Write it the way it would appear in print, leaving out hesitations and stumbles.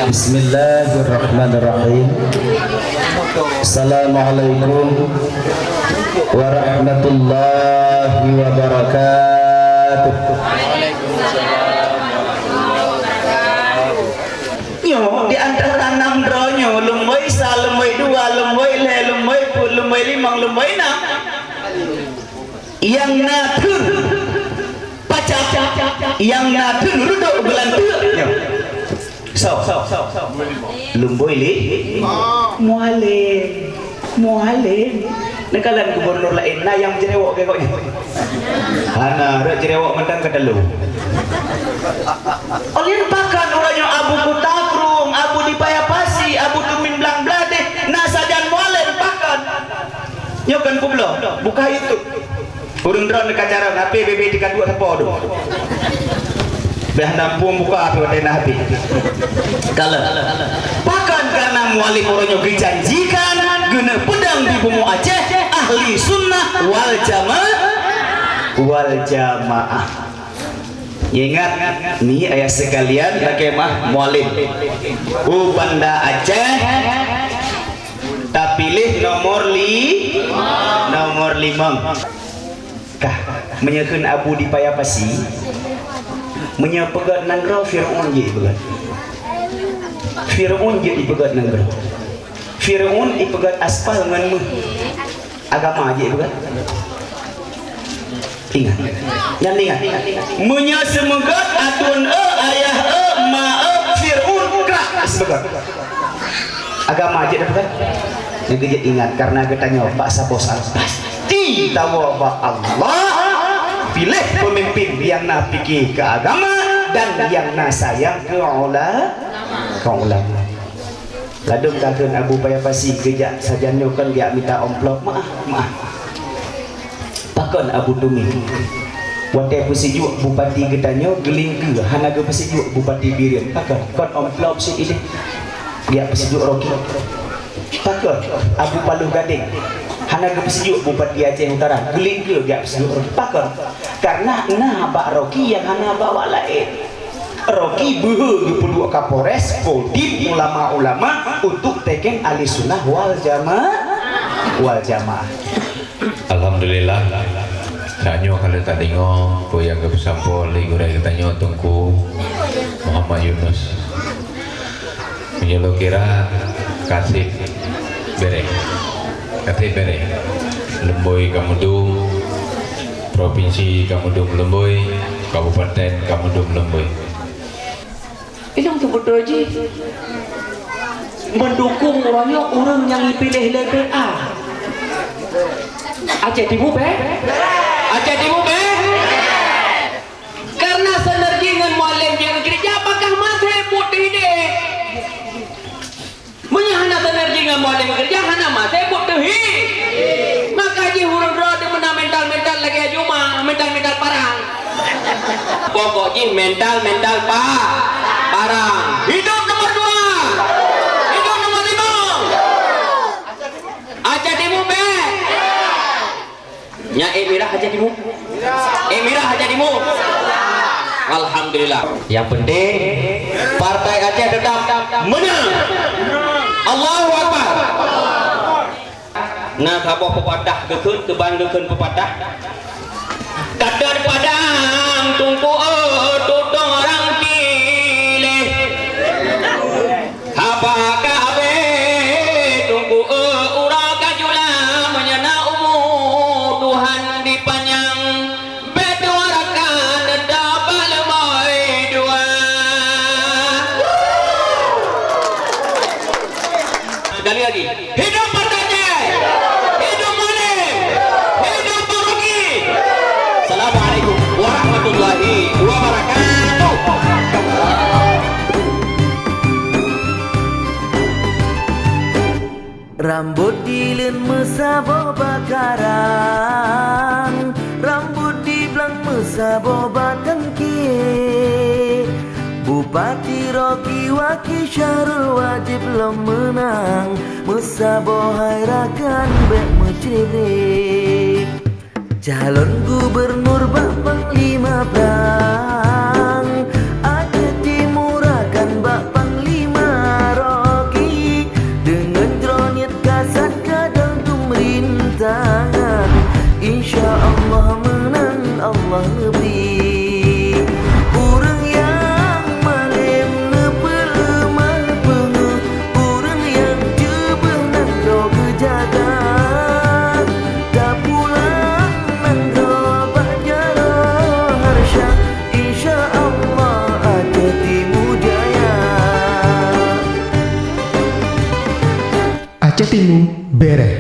Bismillahirrahmanirrahim. Assalamualaikum warahmatullahi wabarakatuh. Nyo di antara 6 dronyo lumoi sa lumoi 2 lumoi le lumoi put lumoi 5 lumoi 6 yang natur pacak yang natur ruduk bulan tu so lumboy li mualim nekalan gubernur lain na yang jerewok kayak kok hana rak jerewok mentang ke dalu oleh pakan orangnya abu kutakrung abu dipayapasi abu tumin blang blade na sajan mualim pakan nyokan kublo buka itu urang drone kacara ngape bebe dikadua tepo do dah nampung buka api wadai nabi kalau pakan karena mualim orangnya dijanjikan guna pedang di bumi Aceh ahli sunnah wal jamaah ingat nih ayah sekalian bagaimana mualim banda Aceh tak pilih nomor 5 kah menyekun abu di payapasi menyapagat nanggro Fir'aun je ipagat Fir'aun je ipagat nanggro Fir'aun ipagat aspal ngan agama je ipagat ingat jangan ingat menyasemegat atun ayah ma Fir'aun krak ipagat agama je ipagat yang ingat karena ketanya Pak Sabosan pasti tahu bahwa Allah pilih pemimpin yang nak fikir ke agama dan yang nak sayang ke ulama. Ladung takkan abu payapasi kejak saja nyokan dia minta amplop maaf. Pakon abu tumi. Watai pesijuk bupati getanyo geling ke hanaga pesijuk bupati Birin. Pakon kon amplop si ini. Dia pesijuk Rocky. Pakon abu Palu Gading. Hanaga pesijuk bupati Aceh Utara geling ke dia pesijuk pakon karena Bak Rocky yang hana bawa lain Rocky behe dua Kapolres Kodim ulama-ulama untuk teken ahli sunnah wal jamaah. Alhamdulillah sanyo kalau tak tengok boyang ke pesampol gurai katanya tungku Muhammad Yunus menyelo kira kasih bere Lemboy Kamudung Provinsi Kamudung Lemboy Kabupaten Kamudung Lemboy itu betul aja mendukung orangnya orang yang dipilih LPA Aceh Timur karena sinergi dengan mualim yang kerja apakah masih putih deh menyahana sinergi dengan mualim kerja hana masih putih maka ji huruf roda mental lagi aja mental parang pokoknya mental parang hidup nomor 2 hidup nomor 5 Aceh Timur nya Emirah Aceh Timur Alhamdulillah yang penting partai Aceh tetap menang Allahu Akbar. Nah kabeh pepadah gekeun keban pepadah kadar padang tungku tutong orang pilih apakah abe tungku urang kajula menyana umur Tuhan dipanjang betuarakan dabal moy dua Yen mesabo bakaran, rambut dibelang mesabo batangki. Bupati Rocky Waki Syarul wajib lo menang, mesabo hairakan bek mecerip. Calon gubernur bak panglima perang, ada timurakan bak panglima Rocky. Dengan dronyet kasat kadang rintangan, insya Allah menang Allah lebih. Urang yang malem nepel mah pengeh, urang yang jebeh nan kau kejaga. Tak pulang nan kau bajara harsha, insya Allah ada Timu Jaya. Aceh Timu beres.